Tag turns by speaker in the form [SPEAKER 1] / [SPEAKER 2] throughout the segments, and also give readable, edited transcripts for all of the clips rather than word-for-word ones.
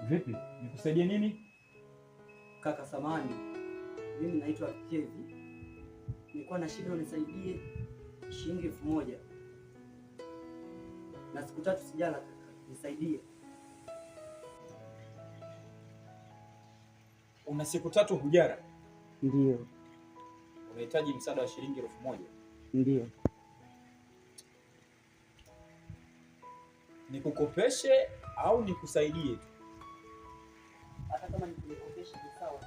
[SPEAKER 1] Vipi? Nikusaidie nini?
[SPEAKER 2] Kaka samani, mimi naitwa Kevi. Nilikuwa na shida, unisaidie shilingi 1000 na siku 3 sijala, nisaidie.
[SPEAKER 1] Una siku 3 hujara?
[SPEAKER 2] Ndio.
[SPEAKER 1] Unahitaji msaada wa shilingi 1000?
[SPEAKER 2] Ndio.
[SPEAKER 1] Nikukopeshe au nikusaidie?
[SPEAKER 2] Hata kama nikukopesha ni sawa.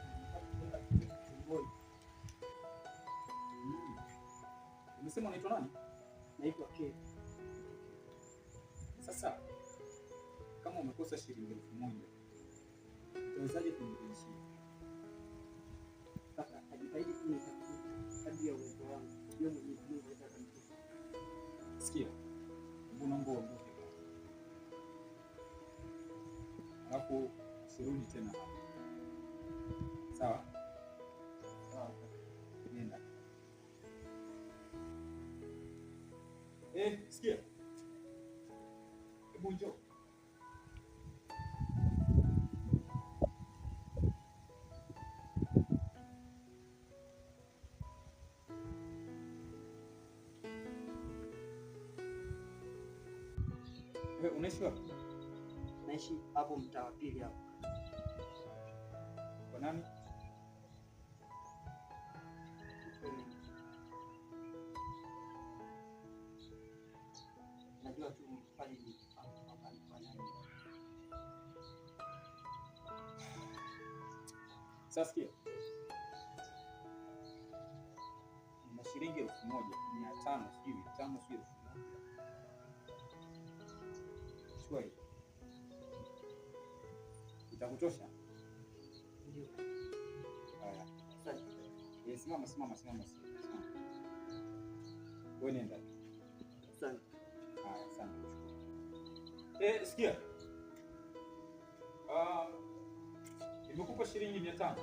[SPEAKER 1] Umesema unaitwa nani?
[SPEAKER 2] Naitwa Kevi.
[SPEAKER 1] Sasa kama umekosa shilingi 1000, utawezaje kunirudishia?
[SPEAKER 2] Kaka, najitahidi kunitafuta kadri ya uwezo wangu. Ndio Mwenyezi Mungu atanipa.
[SPEAKER 1] Sikia, naomba uondoke. Alafu usirudi tena hapa. Sawa?
[SPEAKER 2] Sawa.
[SPEAKER 1] Nenda. Sikia. Hebu njoo. Wewe unaishi wapi?
[SPEAKER 2] Naishi hapo mtaa wa pili hapo.
[SPEAKER 1] Kwa nani?
[SPEAKER 2] Najua tu pale ni kwa nani.
[SPEAKER 1] Sasa sikia. Nina shilingi 1500, sijui 5 sijui 1000. Chukua hii. Itakutosha?
[SPEAKER 2] Ndio.
[SPEAKER 1] Haya.
[SPEAKER 2] Asante.
[SPEAKER 1] Simama. Wewe nenda.
[SPEAKER 2] Asante.
[SPEAKER 1] Haya, asante. Sikia. Nimekupa shilingi 500.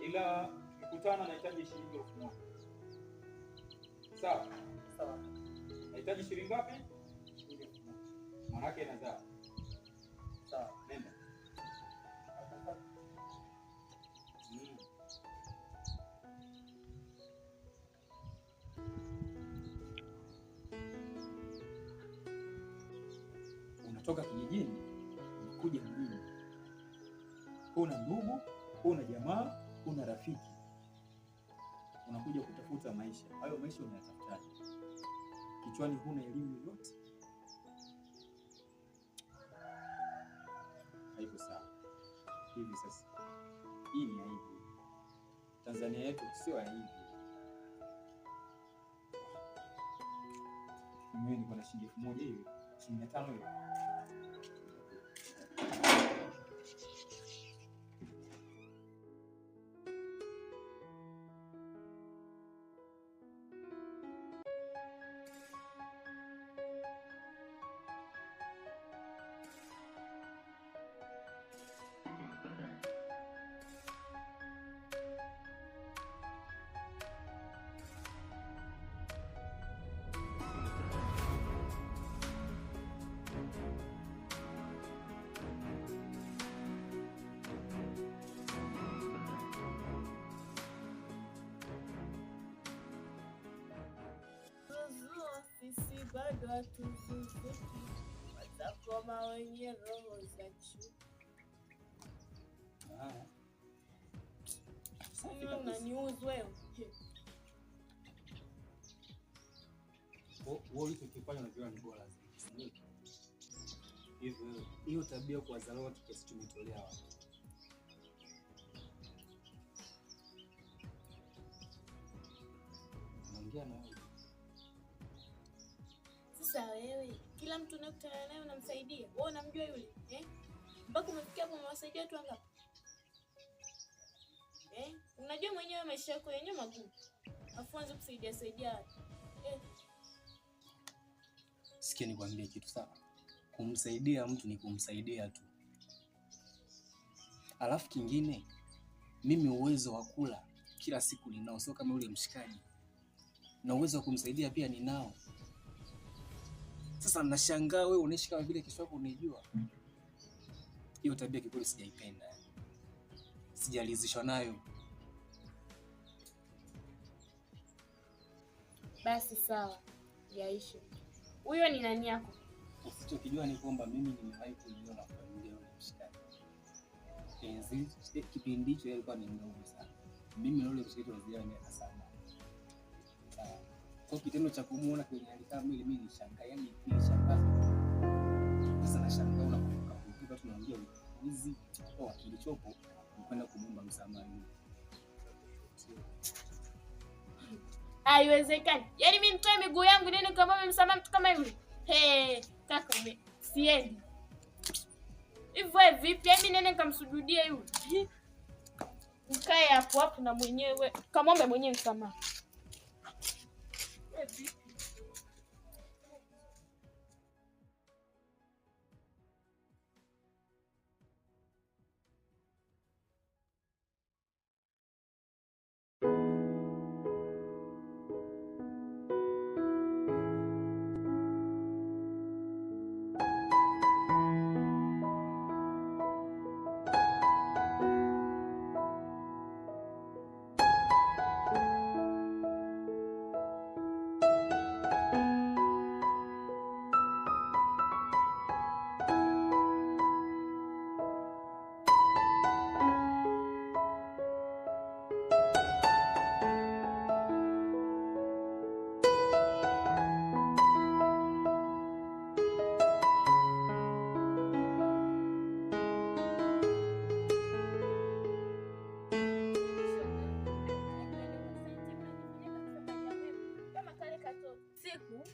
[SPEAKER 1] Ila tukikutana nahitaji shilingi 1000. Sawa?
[SPEAKER 2] Sawa.
[SPEAKER 1] Nahitaji shilingi ngapi?
[SPEAKER 2] Shilingi 1000.
[SPEAKER 1] Manake inazaa.
[SPEAKER 2] Sawa.
[SPEAKER 1] Nenda. Unatoka kijijini unakuja mjini. Huna ndugu, huna jamaa, huna rafiki. Unakuja kutafuta maisha. Hayo maisha unayatafutaje? Kichwani huna elimu yoyote. Haiko sawa. Hivi sasa. Hii ni aibu. Tanzania yetu sio aibu. Mimi niko na shilingi 1000 hivi. Shilingi 500 hivi.
[SPEAKER 3] Sisi bado hatuzuzuki, watakoma wenye roho za chuki. Unaniuzi wewe.
[SPEAKER 4] Wewe ulichokifanya unajiona ni bora zaidi. Hivyo hiyo tabia kwa zalao kiasi tumetolea wapi? Naongea na wewe.
[SPEAKER 3] Sasa wewe, kila mtu unakutana naye unamsaidia. Wewe unamjua yule? Mpaka umefikia hapo umewasaidia watu wangapi? Unajua mwenyewe maisha yako yenyewe magumu. Afu anza kusaidia watu.
[SPEAKER 4] Sikia nikwambie kitu sawa. Kumsaidia mtu ni kumsaidia tu. Alafu kingine, mimi uwezo wa kula kila siku ninao, sio kama yule mshikaji. Na uwezo wa kumsaidia pia ninao. Sasa nashangaa wewe unaishi kama vile kesho yako unijua. hiyo tabia kikweli sijaipenda. Sijalizishwa nayo.
[SPEAKER 3] Basi sawa, yaishe. Huyo ni nani yako?
[SPEAKER 4] Usichokijua ni kwamba mimi nimewahi kuiona familia yule mshikaji. Kipindi hicho yeye alikuwa ni mdogo sana. Mimi na yule mshikaji tunaziana miaka 7. Sawa. Kwa kitendo cha kumuona kwenye hali kama ile mimi nilishangaa, yani nilishangaa. Sasa nashangaa unakumbuka kutoka tunaongea wizi kwa kilichopo kwenda kumomba msamaha yule.
[SPEAKER 3] Haiwezekani. Yaani mimi nitoe miguu yangu nini nikamwomba msamaha mtu kama yule? Kaka siendi. Hivyo vipi? Yaani nene nikamsujudie yule? Ukae hapo hapo na mwenyewe. Kamwombe mwenyewe msamaha.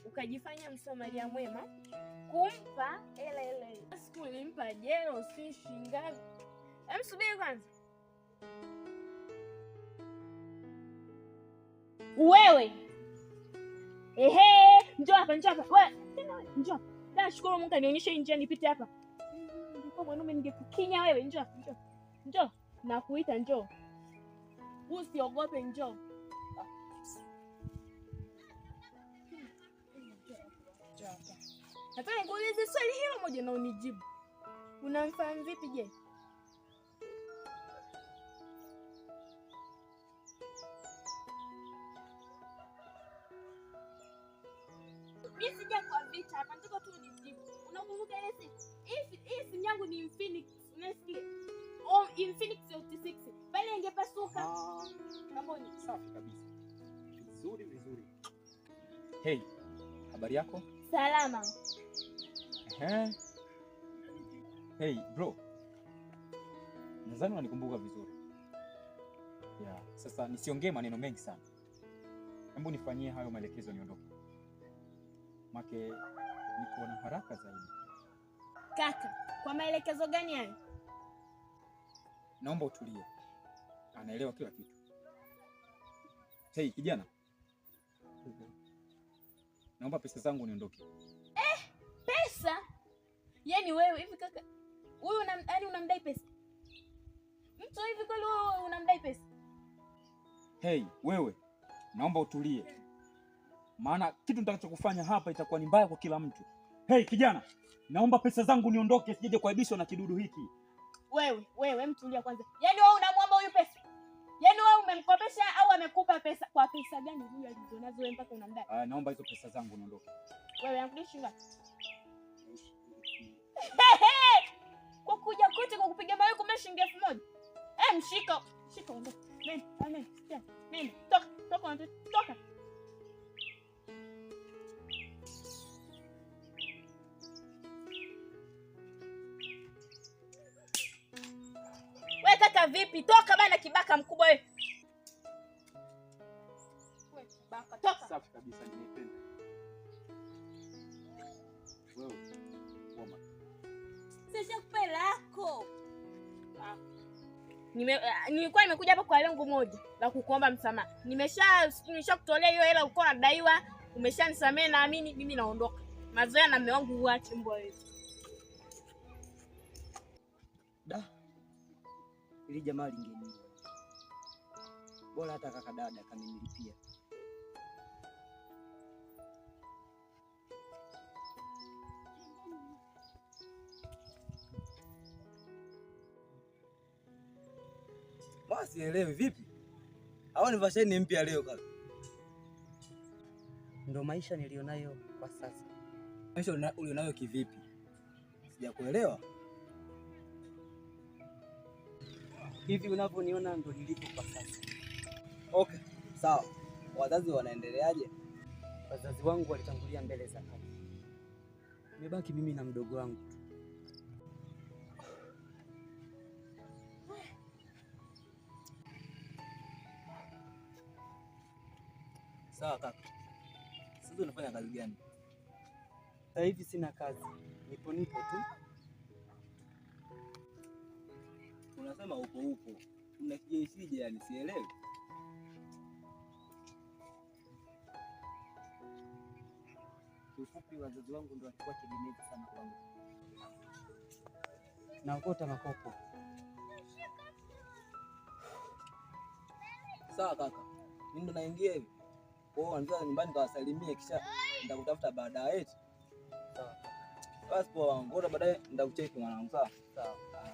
[SPEAKER 3] Ukajifanya msomalia mwema kumpa ele siku nilimpa jero si shingapi. Subiri kwanza. Wewe njoo hapa wewe njoo. Nashukuru Mungu anionyeshe njia nipite hapa. Ningekuwa mwanaume ningekukinya wewe. Njoo nakuita njoo. Usiogope njoo. Nataka nikuulize swali hilo moja na unijibu. Unamfahamu vipi je? Mimi sija kwa vita hapa, nataka tu unijibu. Unakumbuka ile simu yangu ni Infinix, unasikia? Infinix 86. Pale ingepasuka. Kaboni.
[SPEAKER 1] Safi kabisa. Vizuri. Hey, habari yako?
[SPEAKER 3] Salama.
[SPEAKER 1] Hey bro, nadhani unanikumbuka vizuri. Sasa nisiongee maneno mengi sana. Hebu nifanyie hayo maelekezo niondoke. Make niko na haraka zaidi.
[SPEAKER 3] Kaka, kwa maelekezo gani hayo?
[SPEAKER 1] Naomba utulie. Anaelewa kila kitu. Hey kijana. Naomba pesa zangu niondoke.
[SPEAKER 3] Pesa? Yaani wewe hivi kaka, huyu unamdai pesa? Mtu hivi kweli wewe unamdai pesa?
[SPEAKER 1] Hey, wewe, naomba utulie. Maana kitu nitakachokufanya hapa itakuwa ni mbaya kwa kila mtu. Hey kijana, naomba pesa zangu niondoke, sije kuaibishwa na kidudu hiki.
[SPEAKER 3] Wewe mtulia kwanza. Yaani wewe unamwomba huyu pesa? Yaani wewe umemkopesha au amekupa pesa? Kwa pesa gani huyu alizonazo wewe mpaka unamdai?
[SPEAKER 1] Naomba hizo pesa zangu niondoke.
[SPEAKER 3] Wewe ankudishi ngapi? Kwa kuja kote kwa kupiga mawe kwa shilingi 1000. Mshika ondoka. Nenda. Toka. Wewe kaka vipi? Toka bana kibaka mkubwa wewe. Wewe kibaka toka.
[SPEAKER 1] Safi kabisa nimependa. Wewe, ngoma.
[SPEAKER 3] Sasa kupe lako. Nilikuwa nimekuja hapa kwa lengo moja la kukuomba msamaha. Nimeshakutolea hiyo hela ulikuwa unadaiwa, umeshanisamehe naamini mimi naondoka. Mazoea na mume wangu uache mbwa wewe.
[SPEAKER 2] Ili jamaa lingeni. Bora hata kaka dada kanimlipia. Mbona sielewi vipi? Au ni fasheni mpya leo kaka?
[SPEAKER 5] Ndo maisha nilionayo kwa sasa.
[SPEAKER 2] Maisha ulionayo kivipi? Sijakuelewa.
[SPEAKER 5] Hivi unavyoniona ndo nilipo kwa sasa.
[SPEAKER 2] Okay, sawa. Wazazi wanaendeleaje?
[SPEAKER 5] Wazazi wangu walitangulia mbele za haki. Nimebaki mimi na mdogo wangu tu.
[SPEAKER 2] Sawa kaka. Sasa unafanya kazi gani?
[SPEAKER 5] Sasa hivi sina kazi. Nipo tu.
[SPEAKER 2] Unasema upo. Unakijeishije yani sielewi.
[SPEAKER 5] Kiufupi wazazi wangu ndio walikuwa tegemezi sana kwangu. Naokota makopo.
[SPEAKER 2] Sawa kaka. Mimi ndo naingia hivi. Kwa hiyo anza nyumbani kawasalimie kisha nitakutafuta baadaye.
[SPEAKER 5] Sawa.
[SPEAKER 2] Basi poa, ngoja baadaye nitakucheki mwanangu. Sawa.
[SPEAKER 5] Sawa.